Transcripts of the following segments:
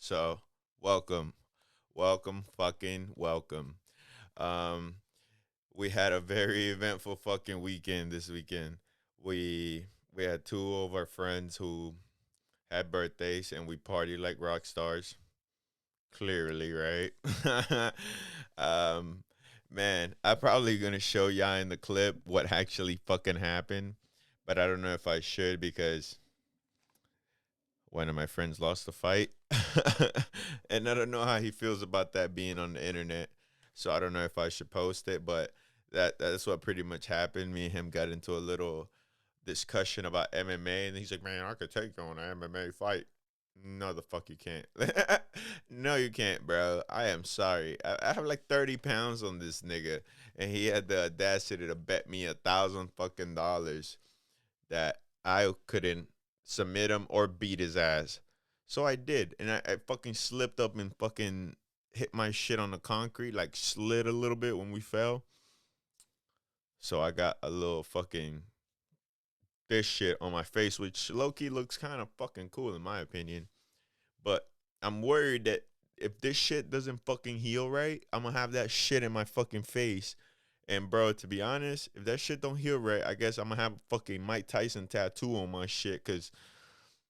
So, welcome. Welcome, fucking welcome. Um, we had a very eventful fucking weekend this weekend. We had two of our friends who had birthdays and we partied like rock stars. Clearly, right? um, man, I'm probably gonna show y'all in the clip what actually fucking happened, but I don't know if I should because one of my friends lost a fight, and I don't know how he feels about that being on the internet. So I don't know if I should post it, but that's what pretty much happened. Me and him got into a little discussion about MMA, and he's like, "Man, I could take you on an MMA fight." No, the fuck you can't. No, you can't, bro. I am sorry. I have like 30 pounds on this nigga, and he had the audacity to bet me $1,000 fucking that I couldn't submit him or beat his ass. So I did, and I fucking slipped up and fucking hit my shit on the concrete, like slid a little bit when we fell. So I got a little fucking this shit on my face, which low key looks kind of fucking cool in my opinion. But I'm worried that if this shit doesn't fucking heal right, I'm gonna have that shit in my fucking face. And bro, to be honest, if that shit don't heal right, I guess I'm gonna have a fucking Mike Tyson tattoo on my shit. Cause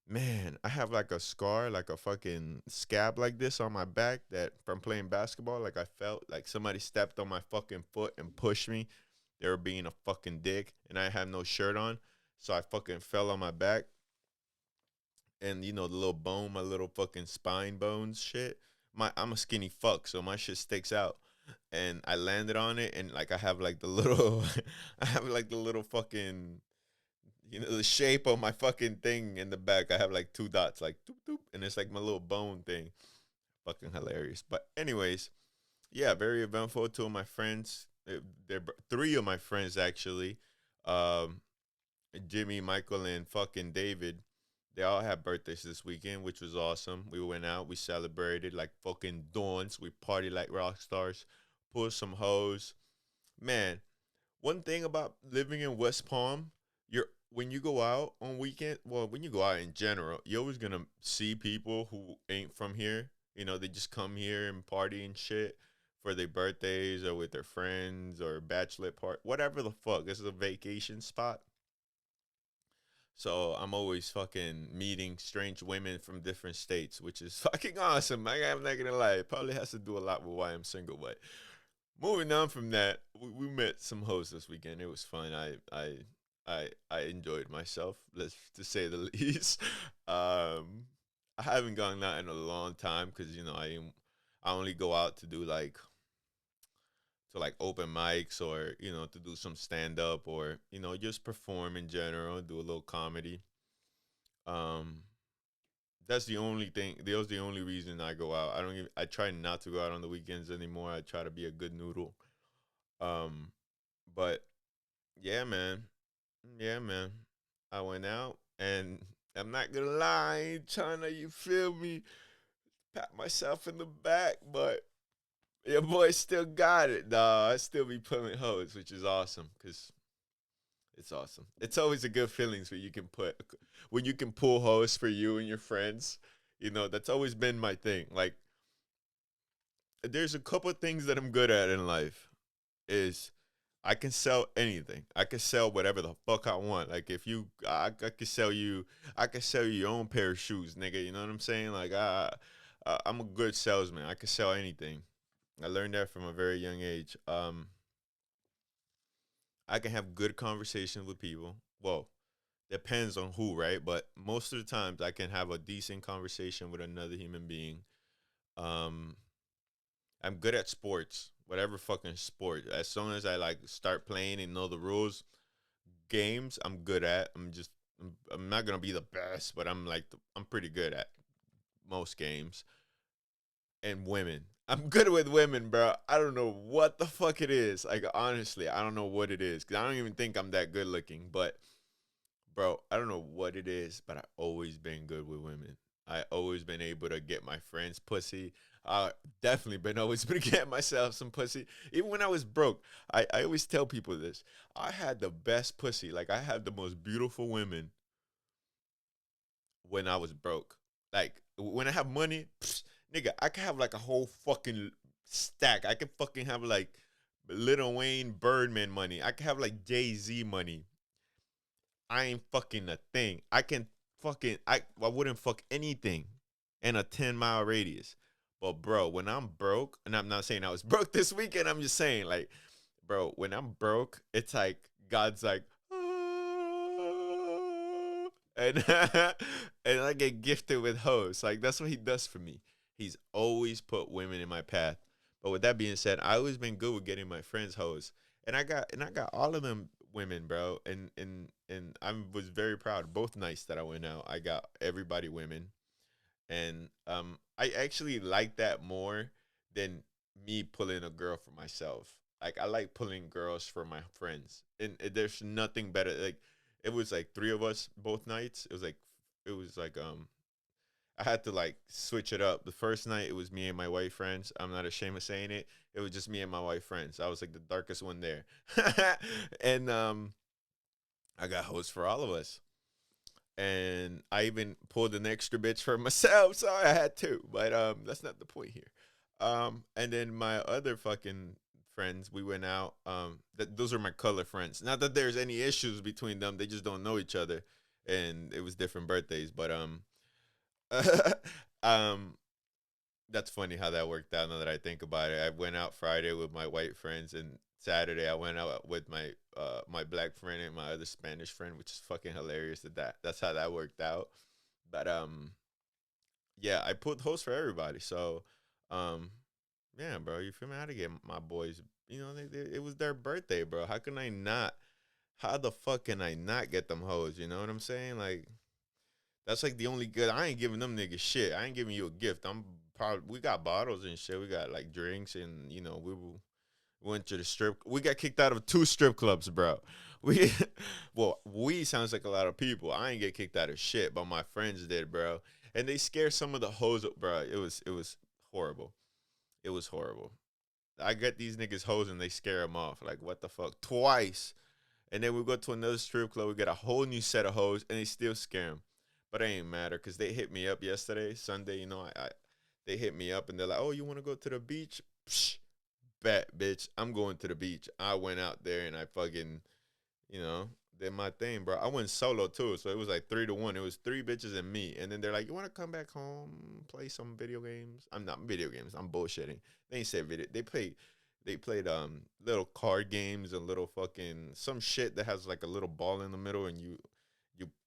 man, I have like a scar, like a fucking scab like this on my back that from playing basketball. Like I felt like somebody stepped on my fucking foot and pushed me. They were being a fucking dick, and I had no shirt on, so I fucking fell on my back. And you know the little bone, my little fucking spine bones, shit. I'm a skinny fuck, so my shit sticks out. And I landed on it, and like I have like the little, I have like the little fucking the shape of my fucking thing in the back. I have like two dots, like doop doop, and it's like my little bone thing. Fucking hilarious. But anyways, yeah, very eventful. Two of my friends, they're three of my friends actually, um, Jimmy, Michael, and fucking David. They all had birthdays this weekend, which was awesome. We went out, we celebrated like fucking dawns. We partied like rock stars, pulled some hoes. Man, one thing about living in West Palm, you're when you go out on weekend, well, when you go out in general, you're always gonna see people who ain't from here. They just come here and party and shit for their birthdays or with their friends or bachelor part, whatever the fuck. This is a vacation spot. So I'm always fucking meeting strange women from different states, which is fucking awesome. I'm not gonna lie. It probably has to do a lot with why I'm single, but moving on from that, we met some hoes this weekend. It was fun. I enjoyed myself, let's to say the least. I haven't gone out in a long time because I only go out to do like open mics or to do some stand up or just perform in general, do a little comedy. Um, that's the only thing. That was the only reason I go out. I don't even. I try not to go out on the weekends anymore. I try to be a good noodle. Um, but yeah, man. Yeah, man. I went out and I'm not gonna lie, I ain't trying to, you feel me, pat myself in the back, but your boy still got it, dawg. I still be pulling hoes, which is awesome, cause it's awesome. It's always a good feelings when you can pull hoes for you and your friends. That's always been my thing. Like, there's a couple of things that I'm good at in life. Is I can sell anything. I can sell whatever the fuck I want. Like if you, I could sell you, I could sell you your own pair of shoes, nigga. You know what I'm saying? Like I'm a good salesman. I can sell anything. I learned that from a very young age. I can have good conversations with people. Well, depends on who, right? But most of the times, I can have a decent conversation with another human being. Um, I'm good at sports, whatever fucking sport. As soon as I like start playing and know the rules, games I'm good at. I'm not gonna be the best, but I'm pretty good at most games. And women, I'm good with women, bro. I don't know what the fuck it is. Like honestly, I don't know what it is because I don't even think I'm that good looking. But bro, I don't know what it is, but I always been good with women. I always been able to get my friends pussy. Definitely been always been to get myself some pussy. Even when I was broke, I always tell people this. I had the best pussy. Like I had the most beautiful women when I was broke. Like when I have money, nigga, I can have like a whole fucking stack. I can fucking have like Lil Wayne Birdman money. I can have like Jay-Z money. I ain't fucking a thing. I can fucking I wouldn't fuck anything in a 10-mile radius. But bro, when I'm broke, and I'm not saying I was broke this weekend, I'm just saying like, bro, when I'm broke, it's like God's like, "Ah," and and I get gifted with hoes. Like that's what he does for me. He's always put women in my path. But with that being said, I always been good with getting my friends hoes. And I got all of them women, bro. And I was very proud. Both nights that I went out, I got everybody women. And I actually like that more than me pulling a girl for myself. Like I like pulling girls for my friends. And there's nothing better. Like it was like three of us both nights. It was like I had to like switch it up. The first night it was me and my white friends. I'm not ashamed of saying it. It was just me and my white friends. I was like the darkest one there. And I got hosts for all of us. And I even pulled an extra bitch for myself, so I had to. But that's not the point here. And then my other fucking friends, we went out. Those are my color friends. Not that there's any issues between them. They just don't know each other, and it was different birthdays. But um, that's funny how that worked out. Now that I think about it, I went out Friday with my white friends, and Saturday I went out with my black friend and my other Spanish friend, which is fucking hilarious. That's how that worked out. But yeah, I put hosts for everybody. So um, yeah, bro, you feel me? I had to get my boys. You know, it was their birthday, bro. How can I not? How the fuck can I not get them hoes? You know what I'm saying? Like that's like the only good. I ain't giving them niggas shit. I ain't giving you a gift. I'm probably we got bottles and shit. We got like drinks and went to the strip. We got kicked out of two strip clubs, bro. We well, we sounds like a lot of people. I ain't get kicked out of shit, but my friends did, bro. And they scared some of the hoes, bro. It was horrible. It was horrible. I get these niggas hoes and they scare them off. Like what the fuck? Twice. And then we go to another strip club. We get a whole new set of hoes, and they still scare them. But it ain't matter because they hit me up yesterday, Sunday. They hit me up and they're like, "Oh, you want to go to the beach?" Psh, bet, bitch. I'm going to the beach. I went out there and I fucking, you know, did my thing, bro. I went solo too, so it was like 3-1. It was three bitches and me. And then they're like, "You want to come back home, play some video games?" I'm not video games. I'm bullshitting. They ain't said video. They played little card games and little fucking some shit that has like a little ball in the middle and you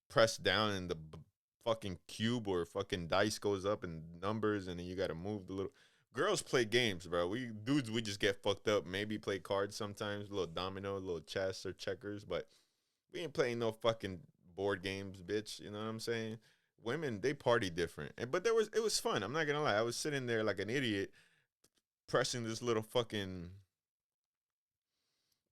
press down and the fucking cube or fucking dice goes up in numbers and then you got to move the little girls play games, bro. We dudes we just get fucked up, maybe play cards sometimes, a little domino, a little chess or checkers, but we ain't playing no fucking board games, bitch. You know what I'm saying? Women, they party different. But it was fun. I'm not gonna lie. I was sitting there like an idiot pressing this little fucking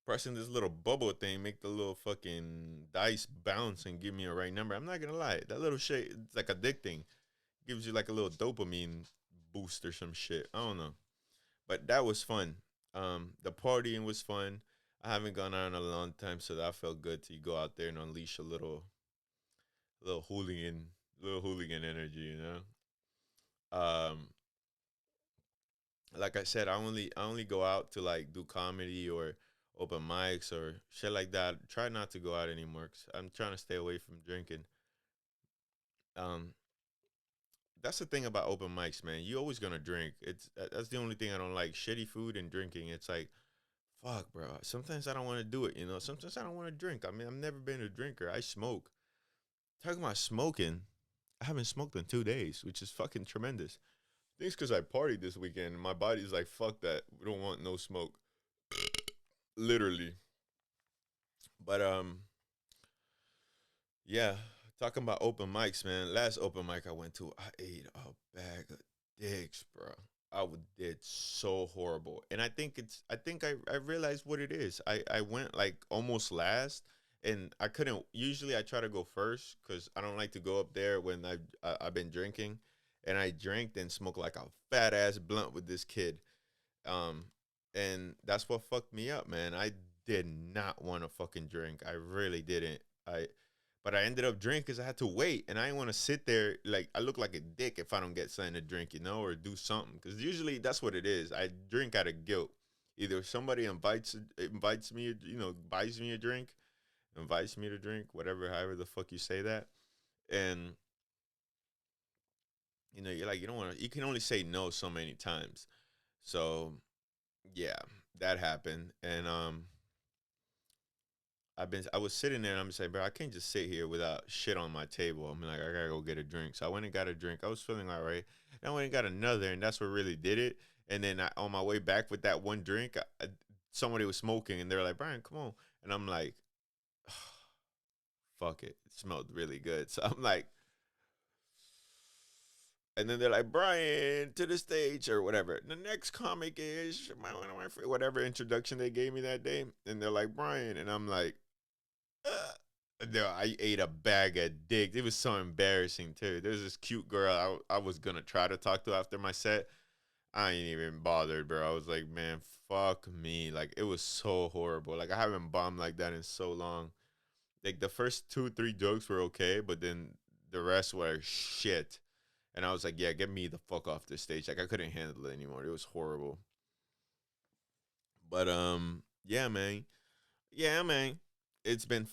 pressing this little bubble thing, make the little fucking dice bounce and give me a right number. I'm not gonna lie, that little shit, it's like addicting. Gives you like a little dopamine boost or some shit. I don't know, but that was fun. The partying was fun. I haven't gone out in a long time, so that felt good to go out there and unleash a little hooligan energy, you know. Um, like I said, I only go out to like do comedy or open mics or shit like that. Try not to go out anymore. 'Cause I'm trying to stay away from drinking. Um, that's the thing about open mics, man. You always gonna drink. That's the only thing I don't like. Shitty food and drinking. It's like fuck, bro. Sometimes I don't want to do it. You know. Sometimes I don't want to drink. I mean, I've never been a drinker. I smoke. Talking about smoking, I haven't smoked in 2 days, which is fucking tremendous. I think it's because I partied this weekend. And my body's like, fuck that. We don't want no smoke. Literally. But yeah. Talking about open mics, man. Last open mic I went to, I ate a bag of dicks, bro. Did so horrible, and I think I realized what it is. I went like almost last, and I couldn't. Usually I try to go first because I don't like to go up there when I've been drinking, and I drank and smoked like a fat ass blunt with this kid. Um, and that's what fucked me up, man. I did not want to fucking drink. I really didn't. But I ended up drinking because I had to wait, and I didn't want to sit there like I look like a dick if I don't get something to drink, or do something. Because usually that's what it is. I drink out of guilt. Either somebody invites me, buys me a drink, invites me to drink, whatever, however the fuck you say that, and you're like you don't want to. You can only say no so many times. So yeah, that happened, and I was sitting there and I'm just like, bro, I can't just sit here without shit on my table. I'm like, I gotta go get a drink. So I went and got a drink. I was feeling all right. And I went and got another, and that's what really did it. And then on my way back with that one drink, somebody was smoking, and they're like, Brian, come on. And I'm like, fuck it. It smelled really good. So I'm like, and then they're like, Brian, to the stage or whatever. The next comic is whatever introduction they gave me that day. And they're like, Brian. And I'm like, I ate a bag of dick. It was so embarrassing too. There was this cute girl I was gonna try to talk to after my set. I ain't even bothered, bro. I was like, man, fuck me. Like it was so horrible. Like I haven't bombed like that in so long. Like the first 2 3 jokes were okay, but then the rest were shit. And I was like, yeah, get me the fuck off this stage. Like I couldn't handle it anymore. It was horrible. But yeah, man. Yeah, man. It's been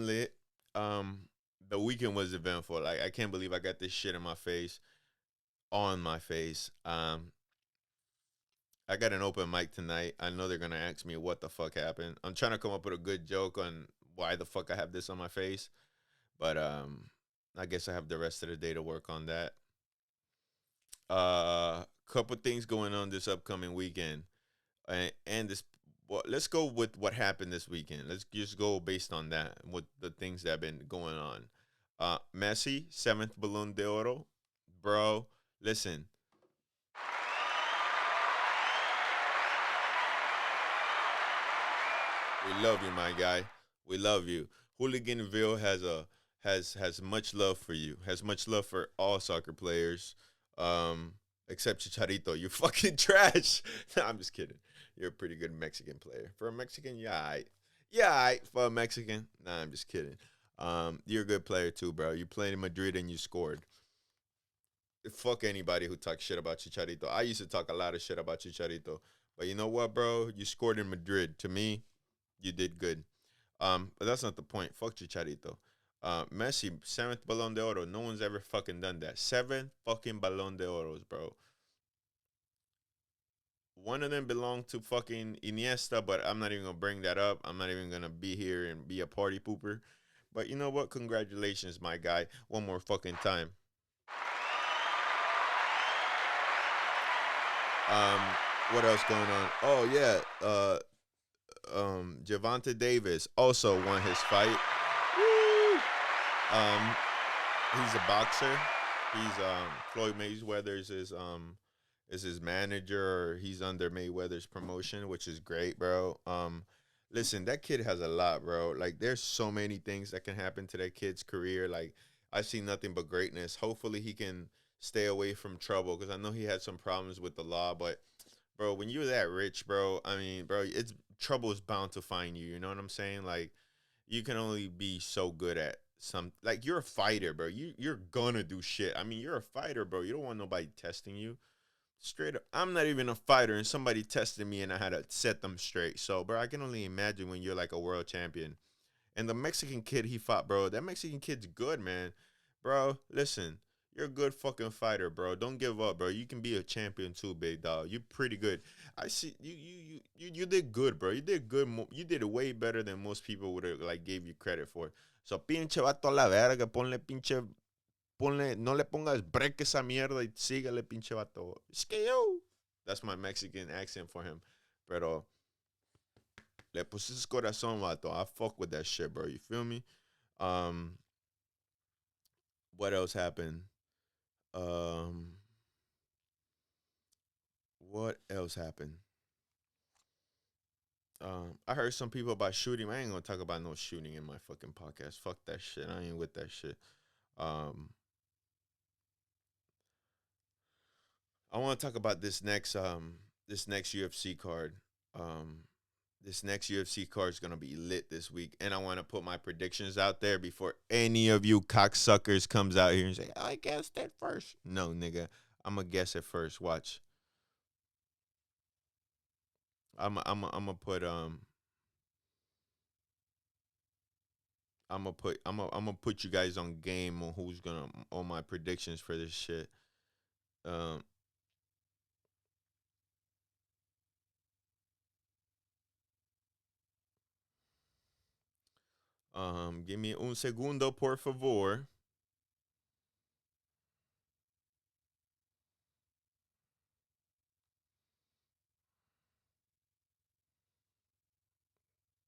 lit. The weekend was eventful. Like I can't believe I got this shit in my face, on my face. I got an open mic tonight. I know they're gonna ask me what the fuck happened. I'm trying to come up with a good joke on why the fuck I have this on my face, but I guess I have the rest of the day to work on that. Couple things going on this upcoming weekend, and this. Well, let's go with what happened this weekend. Let's just go based on that, what the things that have been going on. Messi, seventh Balloon de Oro, bro. Listen, we love you, my guy. We love you. Hooligan Ville has much love for you. Has much love for all soccer players, except Chicharito. You fucking trash. Nah, I'm just kidding. You're a pretty good Mexican player. For a Mexican, yeah, yeah, for a Mexican. Nah, I'm just kidding. You're a good player too, bro. You played in Madrid and you scored. Fuck anybody who talks shit about Chicharito. I used to talk a lot of shit about Chicharito, but you know what, bro? You scored in Madrid. To me, you did good. But that's not the point. Fuck Chicharito. Messi, seventh Ballon d'Oro. No one's ever fucking done that. Seven fucking Ballon d'Oros, bro. One of them belonged to fucking Iniesta, but I'm not even gonna bring that up. I'm not even gonna be here and be a party pooper. But you know what? Congratulations, my guy. One more fucking time. Um, what else going on? Oh yeah. Javante Davis also won his fight. Woo! Um, he's a boxer. He's Floyd Mayweather's is his manager. Or he's under Mayweather's promotion, which is great, bro. Listen, that kid has a lot, bro. Like, there's so many things that can happen to that kid's career. Like, I see nothing but greatness. Hopefully, he can stay away from trouble because I know he had some problems with the law. But, bro, when you're that rich, bro, I mean, bro, it's trouble is bound to find you. You know what I'm saying? Like, you can only be so good at some. Like, you're a fighter, bro. You're gonna do shit. I mean, you're a fighter, bro. You don't want nobody testing you. Straight up, I'm not even a fighter, and somebody tested me, and I had to set them straight. So, bro, I can only imagine when you're like a world champion. And the Mexican kid he fought, bro, that Mexican kid's good, man. Bro, listen, you're a good fucking fighter, bro. Don't give up, bro. You can be a champion too, big dog. You're pretty good. I see you did good, bro. You did good. You did way better than most people would have like gave you credit for. So pinche vato a la verga, ponle, no le pongas break esa mierda y sígale, pinche vato. Es que yo. That's my Mexican accent for him. Pero le pusiste corazón, vato. I fuck with that shit, bro. You feel me? Um, what else happened? Um, what else happened? I heard some people about shooting. I ain't gonna talk about no shooting in my fucking podcast. Fuck that shit. I ain't with that shit. Um, I want to talk about this next UFC card. Um, This next UFC card is gonna be lit this week, and I want to put my predictions out there before any of you cocksuckers comes out here and say I guessed it first. No, nigga, I'm gonna guess it first. Watch. I'm gonna put I'm gonna put you guys on game on who's gonna on my predictions for this shit. Um, Give me un segundo, por favor.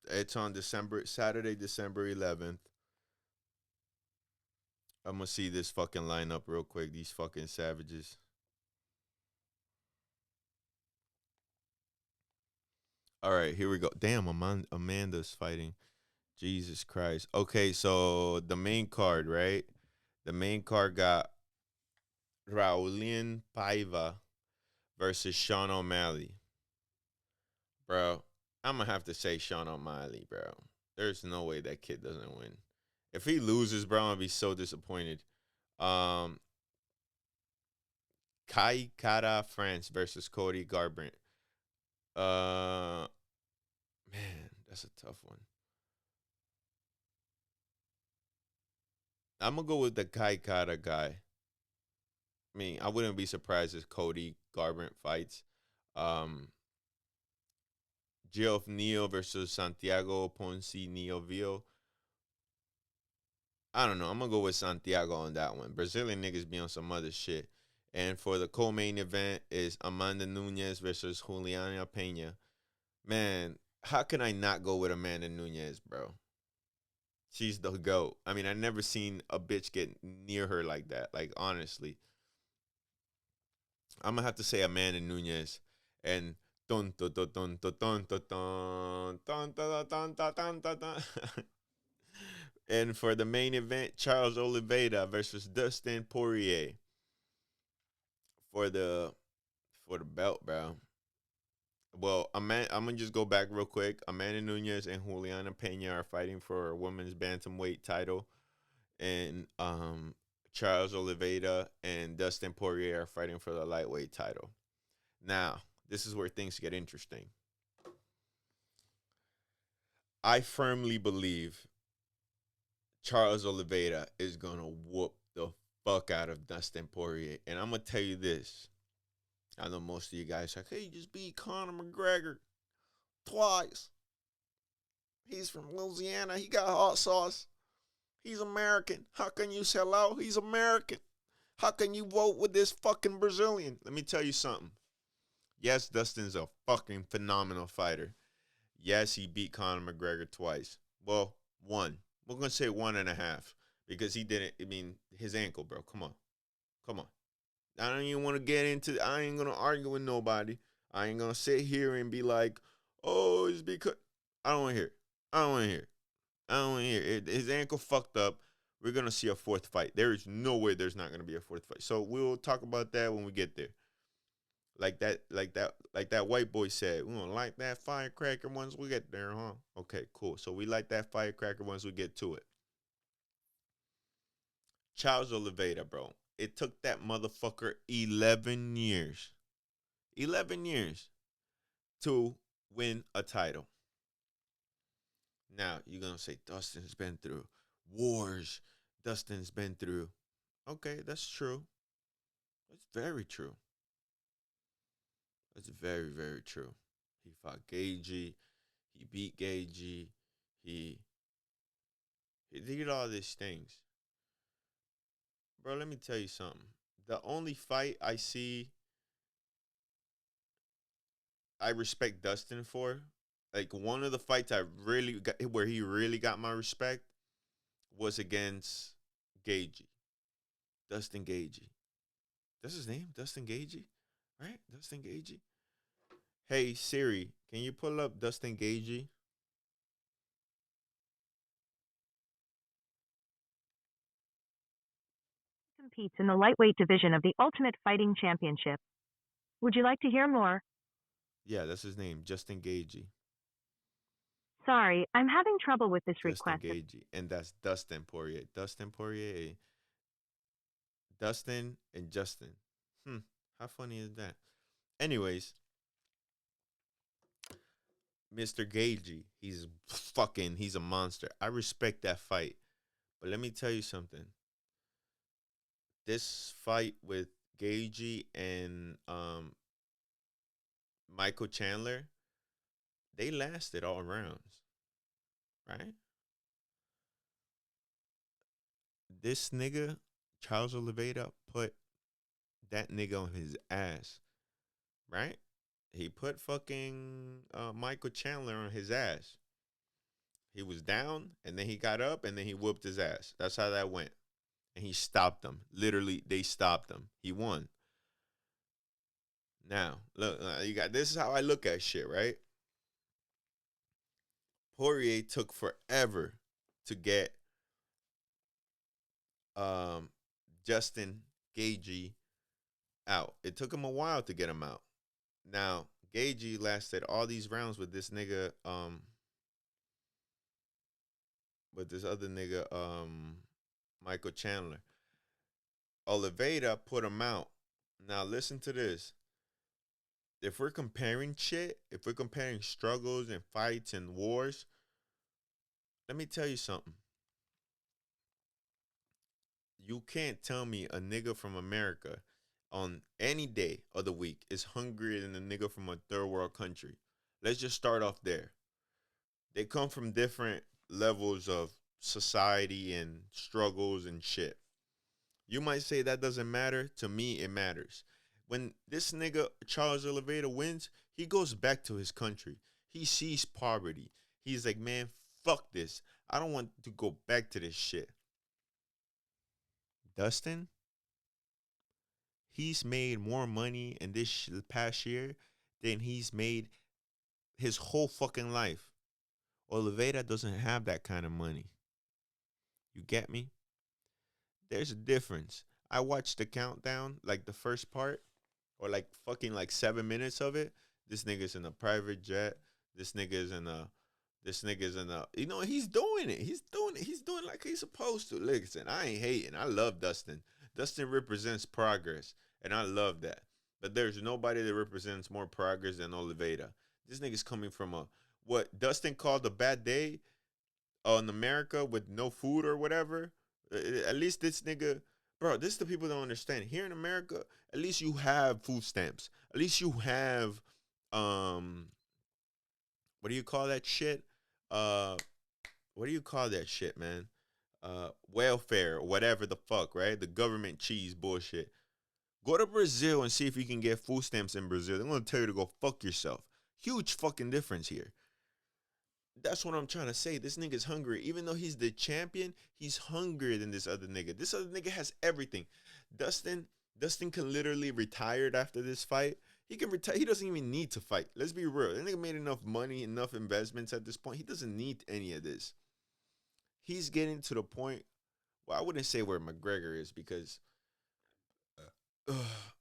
It's on Saturday, December 11th. I'm gonna see this fucking lineup real quick. These fucking savages. All right, here we go. Damn, Amanda's fighting. Jesus Christ. Okay, so the main card, right? The main card got Raulian Paiva versus Sean O'Malley. Bro, I'm gonna have to say Sean O'Malley, bro. There's no way that kid doesn't win. If he loses, bro, I'm gonna be so disappointed. Um, Kai Kara France versus Cody Garbrandt. Uh, man, that's a tough one. I'm gonna go with the Kai Kara guy. I mean, I wouldn't be surprised if Cody Garbrandt fights. Um, Geoff Neal versus Santiago Ponce Ville. I don't know. I'm gonna go with Santiago on that one. Brazilian niggas be on some other shit. And for the co-main event is Amanda Nunes versus Julianna Pena. Man, how can I not go with Amanda Nunes, bro? She's the GOAT. I mean, I never seen a bitch get near her like that. Like, honestly. I'm gonna have to say Amanda Nunes and dun dun dun dun dun dun dun dun dun dun dun dun dun dun. And for the main event, Charles Oliveira versus Dustin Poirier for the belt, bro. Well, I'm gonna just go back real quick. Amanda Nunes and Juliana Pena are fighting for a women's bantamweight title, and Charles Oliveira and Dustin Poirier are fighting for the lightweight title. Now, this is where things get interesting. I firmly believe Charles Oliveira is gonna whoop the fuck out of Dustin Poirier, and I'm gonna tell you this. I know most of you guys are like, hey, you just beat Conor McGregor twice. He's from Louisiana. He got hot sauce. He's American. How can you sell out? He's American. How can you vote with this fucking Brazilian? Let me tell you something. Yes, Dustin's a fucking phenomenal fighter. Yes, he beat Conor McGregor twice. Well, one. We're going to say 1.5 because he didn't. I mean, his ankle, bro. Come on. Come on. I don't even want to get into I ain't going to argue with nobody. I ain't going to sit here and be like, oh, it's because. I don't want to hear it. I don't want to hear it. I don't want to hear it. His ankle fucked up. We're going to see a fourth fight. There is no way there's not going to be a fourth fight. So we'll talk about that when we get there. Like that white boy said, we gonna light that firecracker once we get there, huh? Okay, cool. So we light that firecracker once we get to it. Charles Oliveira, bro. It took that motherfucker 11 years. 11 years to win a title. Now, you're gonna say Dustin's been through wars. Dustin's been through. Okay, that's true. That's very true. That's very, very true. He fought Gagey. He beat Gagey. He he did all these things. Bro, let me tell you something. The only fight I see I respect Dustin for, like one of the fights I really got where he really got my respect was against Gagey. Dustin Gagey. That's his name? Dustin Gagey? Right? Dustin Gagey? Hey Siri, can you pull up Dustin Gagey? Competes in the lightweight division of the Ultimate Fighting Championship. Would you like to hear more? Yeah, that's his name, Justin Gagey. Sorry, I'm having trouble with this Justin request. Gagey. And that's Dustin Poirier. Dustin Poirier. Dustin and Justin. How funny is that? Anyways, Mr. Gagey, he's a monster. I respect that fight. But let me tell you something. This fight with Gagey and Michael Chandler, they lasted all rounds, right? This nigga, Charles Oliveira, put that nigga on his ass, right? He put fucking Michael Chandler on his ass. He was down, and then he got up, and then he whooped his ass. That's how that went. And he stopped them. Literally, they stopped him. He won. Now, look, you got this is how I look at shit, right? Poirier took forever to get Justin Gagey out. It took him a while to get him out. Now, Gagey lasted all these rounds with this nigga, with this other nigga, Michael Chandler. Oliveira put him out. Now, listen to this. If we're comparing shit, if we're comparing struggles and fights and wars, let me tell you something. You can't tell me a nigga from America on any day of the week is hungrier than a nigga from a third world country. Let's just start off there. They come from different levels of society and struggles and shit. You might say that doesn't matter. To me, it matters. When this nigga, Charles Oliveira, wins, he goes back to his country. He sees poverty. He's like, man, fuck this. I don't want to go back to this shit. Dustin, he's made more money in this past year than he's made his whole fucking life. Oliveira doesn't have that kind of money. You get me? There's a difference. I watched the countdown, like the first part, or like fucking like 7 minutes of it. This nigga's in a private jet. This nigga's in a. You know, he's doing it. He's doing it. He's doing like he's supposed to. Listen, I ain't hating. I love Dustin. Dustin represents progress, and I love that. But there's nobody that represents more progress than Oliveira. This nigga's coming from what Dustin called a bad day in America with no food or whatever. At least this nigga, bro, this is the people that don't understand. Here in America, at least you have food stamps. At least you have, what do you call that shit? What do you call that shit, man? Welfare, whatever the fuck, right? The government cheese bullshit. Go to Brazil and see if you can get food stamps in Brazil. They're gonna tell you to go fuck yourself. Huge fucking difference here. That's what I'm trying to say. This nigga's hungry. Even though he's the champion, he's hungrier than this other nigga. This other nigga has everything. Dustin can literally retire after this fight. He can retire. He doesn't even need to fight. Let's be real. That nigga made enough money, enough investments at this point. He doesn't need any of this. He's getting to the point, well, I wouldn't say where McGregor is because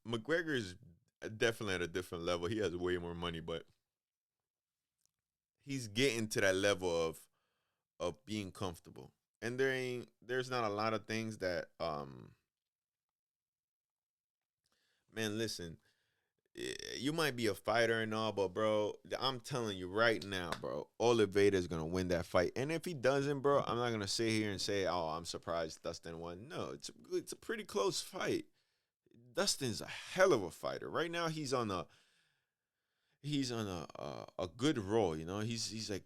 McGregor is definitely at a different level. He has way more money, but he's getting to that level of being comfortable. And there's not a lot of things that man, listen, you might be a fighter and all, but bro, I'm telling you right now, bro, Oliveira is gonna win that fight. And if he doesn't, bro, I'm not gonna sit here and say, "Oh, I'm surprised Dustin won." No, it's a pretty close fight. Dustin's a hell of a fighter. Right now, he's on a good roll. You know, he's like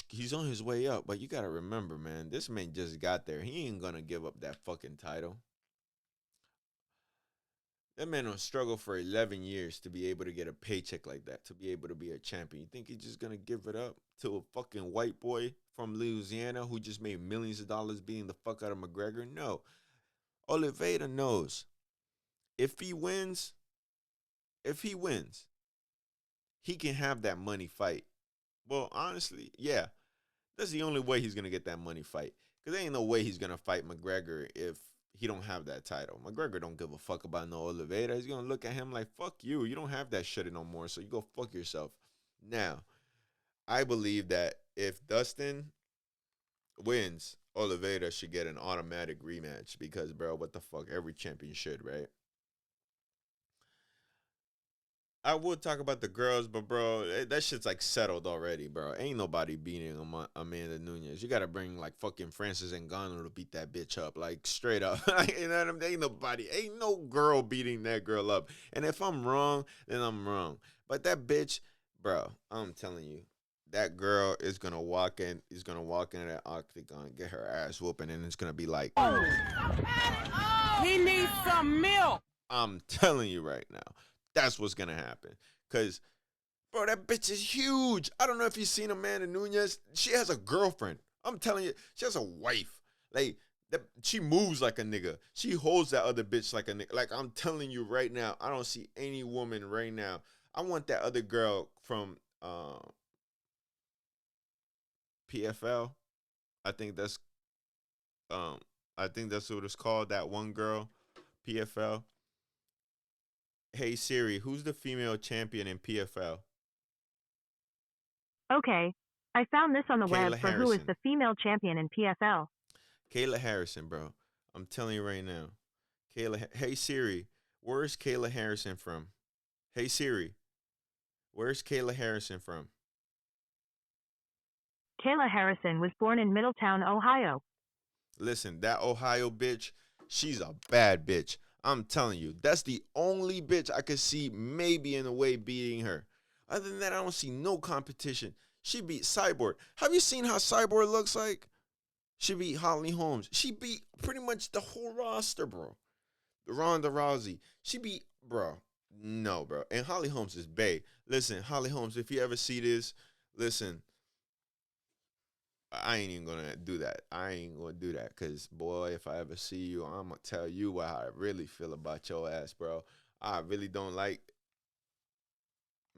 he's on his way up. But you gotta remember, man, this man just got there. He ain't gonna give up that fucking title. That man will struggle for 11 years to be able to get a paycheck like that, to be able to be a champion. You think he's just going to give it up to a fucking white boy from Louisiana who just made millions of dollars beating the fuck out of McGregor? No. Oliveira knows if he wins, he can have that money fight. Well, honestly, yeah. That's the only way he's going to get that money fight. Because there ain't no way he's going to fight McGregor if he don't have that title. McGregor don't give a fuck about no Oliveira. He's going to look at him like, fuck you. You don't have that shit no more, so you go fuck yourself. Now, I believe that if Dustin wins, Oliveira should get an automatic rematch because, bro, what the fuck? Every champion should, right? I would talk about the girls, but bro, that shit's like settled already, bro. Ain't nobody beating Amanda Nunes. You gotta bring like fucking Francis Ngannou to beat that bitch up, like straight up. You know what I mean? Ain't no girl beating that girl up. And if I'm wrong, then I'm wrong. But that bitch, bro, I'm telling you, that girl is gonna walk in that octagon, get her ass whooping, and it's gonna be like, he needs some milk. I'm telling you right now. That's what's gonna happen. Cause, bro, that bitch is huge. I don't know if you've seen Amanda Nunes. She has a girlfriend. I'm telling you, she has a wife. Like, she moves like a nigga. She holds that other bitch like a nigga. Like, I'm telling you right now, I don't see any woman right now. I want that other girl from PFL. I think that's I think that's what it's called. That one girl, PFL. Hey Siri, who's the female champion in PFL? Okay. I found this on the web Kayla for who is Harrison. the female champion in PFL. Kayla Harrison, bro. I'm telling you right now. Hey Siri, where's Kayla Harrison from? Hey Siri, where's Kayla Harrison from? Kayla Harrison was born in Middletown, Ohio. Listen, that Ohio bitch, she's a bad bitch. I'm telling you, that's the only bitch I could see maybe in a way beating her. Other than that, I don't see no competition. She beat Cyborg. Have you seen how Cyborg looks like? She beat Holly Holmes. She beat pretty much the whole roster, bro. Ronda Rousey. She beat, bro. No, bro. And Holly Holmes is bae. Listen, Holly Holmes, if you ever see this, listen, I ain't even gonna do that. I ain't gonna do that. Cause boy, if I ever see you, I'm gonna tell you what I really feel about your ass, bro. I really don't like,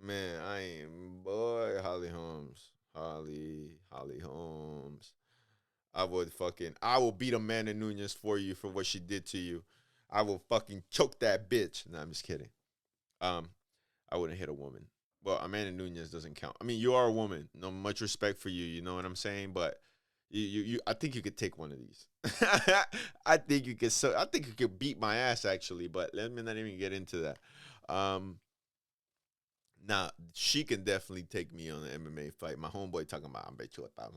man, I ain't, boy, Holly Holmes. Holly Holmes. I will beat Amanda Nunes for you for what she did to you. I will fucking choke that bitch. No, I'm just kidding. Um, I wouldn't hit a woman. Well, Amanda Nunes doesn't count. I mean, you are a woman. No much respect for you. You know what I'm saying? But I think you could take one of these. I think you could. I think you could beat my ass actually. But let me not even get into that. Now she can definitely take me on an MMA fight. My homeboy talking about I bet you $1,000.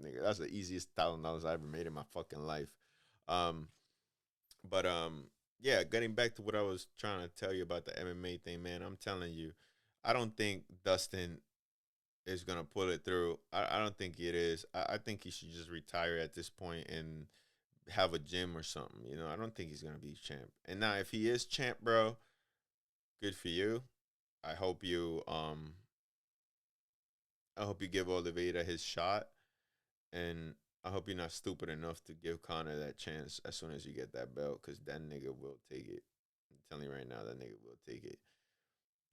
Nigga, that's the easiest $1,000 I ever made in my fucking life. Um, but yeah, getting back to what I was trying to tell you about the MMA thing, man. I'm telling you, I don't think Dustin is gonna pull it through. I don't think it is. I think he should just retire at this point and have a gym or something. You know, I don't think he's gonna be champ. And now, if he is champ, bro, good for you. I hope you I hope you give Oliveira his shot, and I hope you're not stupid enough to give Connor that chance as soon as you get that belt, because that nigga will take it. I'm telling you right now, that nigga will take it.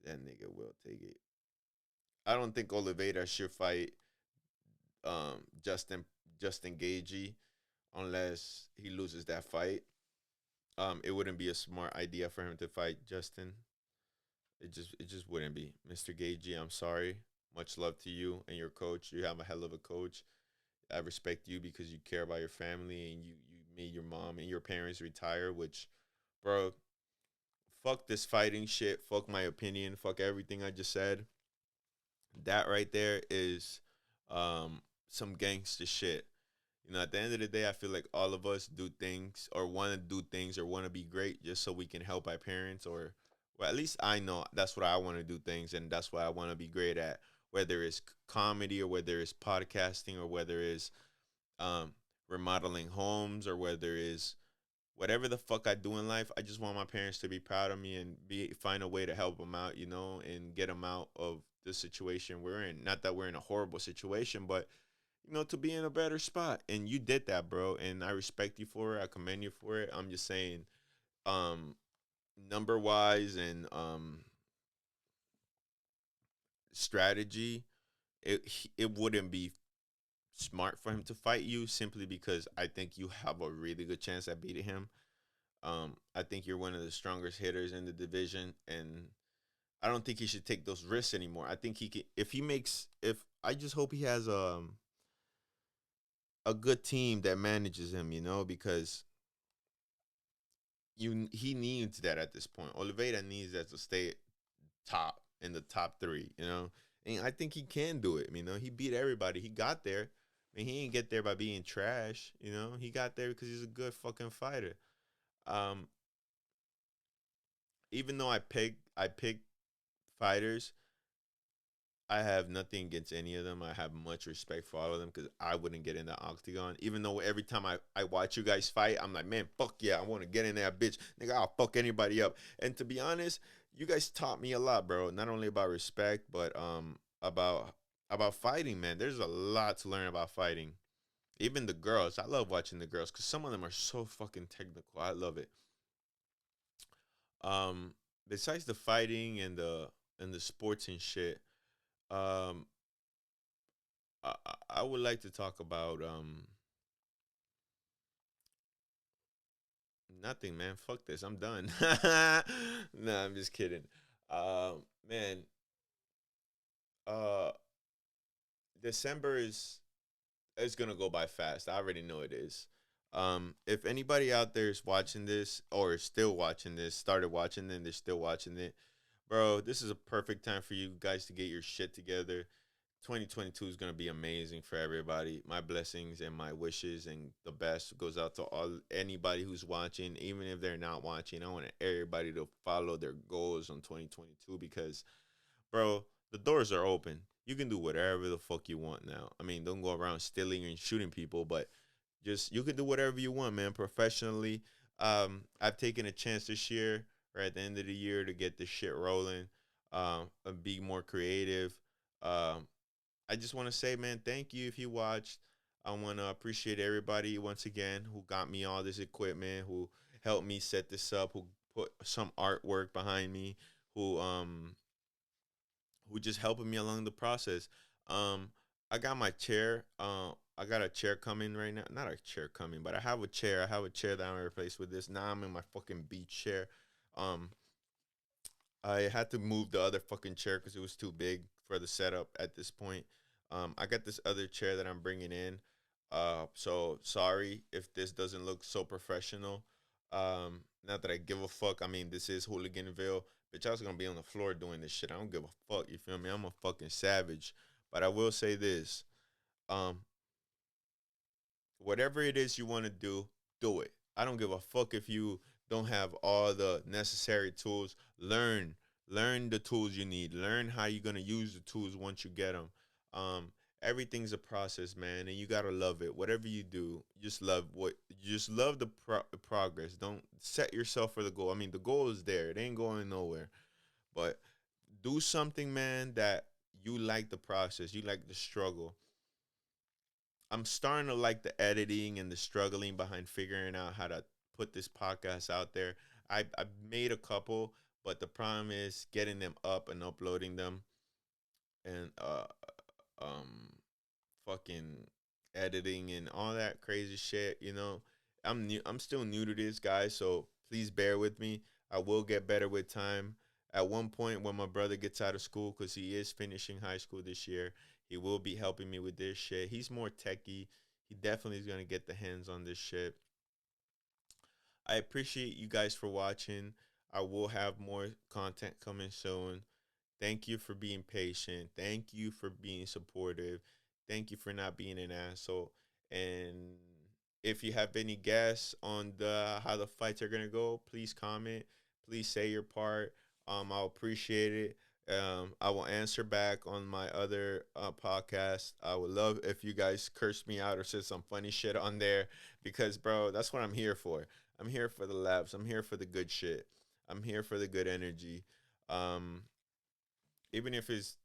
That nigga will take it. I don't think Oliveira should fight Justin Gagey unless he loses that fight. It wouldn't be a smart idea for him to fight Justin. It just wouldn't be. Mr. Gagey, I'm sorry. Much love to you and your coach. You have a hell of a coach. I respect you because you care about your family and you made your mom and your parents retire, which, bro, fuck this fighting shit. Fuck my opinion. Fuck everything I just said. That right there is some gangster shit. You know, at the end of the day, I feel like all of us do things or want to do things or want to be great just so we can help our parents, or, well, at least I know that's what I want to do things, and that's what I want to be great at, whether it's comedy or whether it's podcasting or whether it's um, remodeling homes or whether it's whatever the fuck I do in life. I just want my parents to be proud of me and find a way to help them out, you know, and get them out of the situation we're in. Not that we're in a horrible situation, but you know, to be in a better spot. And you did that, bro. And I respect you for it. I commend you for it. I'm just saying, um, number wise and strategy, it wouldn't be smart for him to fight you simply because I think you have a really good chance at beating him. I think you're one of the strongest hitters in the division, and I don't think he should take those risks anymore. I think he can if he makes if I just hope he has a good team that manages him, because he needs that at this point. Oliveira needs that to stay top in the top three. And I think he can do it. He beat everybody. He got there. He ain't get there by being trash. He got there because he's a good fucking fighter. Um, even though I pick fighters, I have nothing against any of them. I have much respect for all of them because I wouldn't get in the octagon. Even though every time I watch you guys fight, I'm like, man, fuck yeah, I want to get in that bitch. Nigga, I'll fuck anybody up. And to be honest, you guys taught me a lot, bro. Not only about respect, but about fighting, man. There's a lot to learn about fighting. Even the girls, I love watching the girls because some of them are so fucking technical. I love it. Um, Besides the fighting and the sports and shit, um, I would like to talk about nothing, man. Fuck this. I'm done. Nah, I'm just kidding. Man, uh, December is gonna go by fast. I already know it is. If anybody out there is watching this or is still watching this, started watching it, and they're still watching it, bro, this is a perfect time for you guys to get your shit together. 2022 is going to be amazing for everybody. My blessings and my wishes and the best goes out to all anybody who's watching, even if they're not watching. I want everybody to follow their goals on 2022 because, bro, the doors are open. You can do whatever the fuck you want now. Don't go around stealing and shooting people, but just you can do whatever you want, man. Professionally, I've taken a chance this year, or at the end of the year, to get this shit rolling, and be more creative. Um, I just want to say, man, thank you if you watched. I want to appreciate everybody once again who got me all this equipment, who helped me set this up, who put some artwork behind me, who just helping me along the process. Um, I got my chair. I got a chair coming right now. Not a chair coming, but I have a chair. I have a chair that I'm gonna replace with this. Now I'm in my fucking beach chair. Um, I had to move the other fucking chair because it was too big for the setup at this point. I got this other chair that I'm bringing in. So sorry if this doesn't look so professional. Not that I give a fuck. This is Hooliganville. Bitch, I was gonna be on the floor doing this shit. I don't give a fuck. You feel me? I'm a fucking savage. But I will say this. Um, Whatever it is you want to do it. I don't give a fuck if you don't have all the necessary tools. Learn the tools you need. Learn how you're gonna use the tools once you get them. Um, Everything's a process, man, and you gotta love it. Whatever you do, just love the progress. Don't set yourself for the goal. The goal is there. It ain't going nowhere. But do something, man, that you like the process. You like the struggle. I'm starting to like the editing and the struggling behind figuring out how to put this podcast out there. I made a couple, but the problem is getting them up and uploading them and um fucking editing and all that crazy shit. I'm still new to this, guys, so please bear with me. I will get better with time. At one point when my brother gets out of school, because he is finishing high school this year, he will be helping me with this shit. He's more techie. He definitely is gonna get the hands on this shit. I appreciate you guys for watching. I will have more content coming soon. Thank you for being patient. Thank you for being supportive. Thank you for not being an asshole. And if you have any guests on the how the fights are gonna go, please comment. Please say your part. I'll appreciate it. I will answer back on my other podcast. I would love if you guys cursed me out or said some funny shit on there because, bro, that's what I'm here for. I'm here for the laughs. I'm here for the good shit. I'm here for the good energy. Um, Even if it's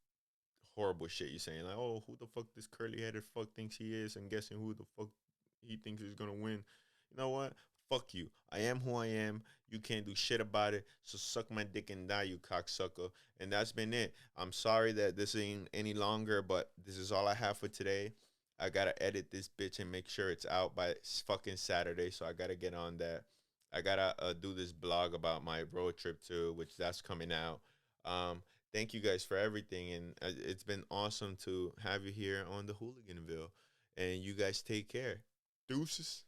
horrible shit you're saying, like, oh, who the fuck this curly headed fuck thinks he is, and guessing who the fuck he thinks is gonna win. You know what? Fuck you. I am who I am. You can't do shit about it. So suck my dick and die, you cocksucker. And that's been it. I'm sorry that this ain't any longer, but this is all I have for today. I gotta edit this bitch and make sure it's out by fucking Saturday. So I gotta get on that. I gotta do this blog about my road trip too, which that's coming out. thank you guys for everything, and it's been awesome to have you here on the Hooliganville. And you guys take care. Deuces.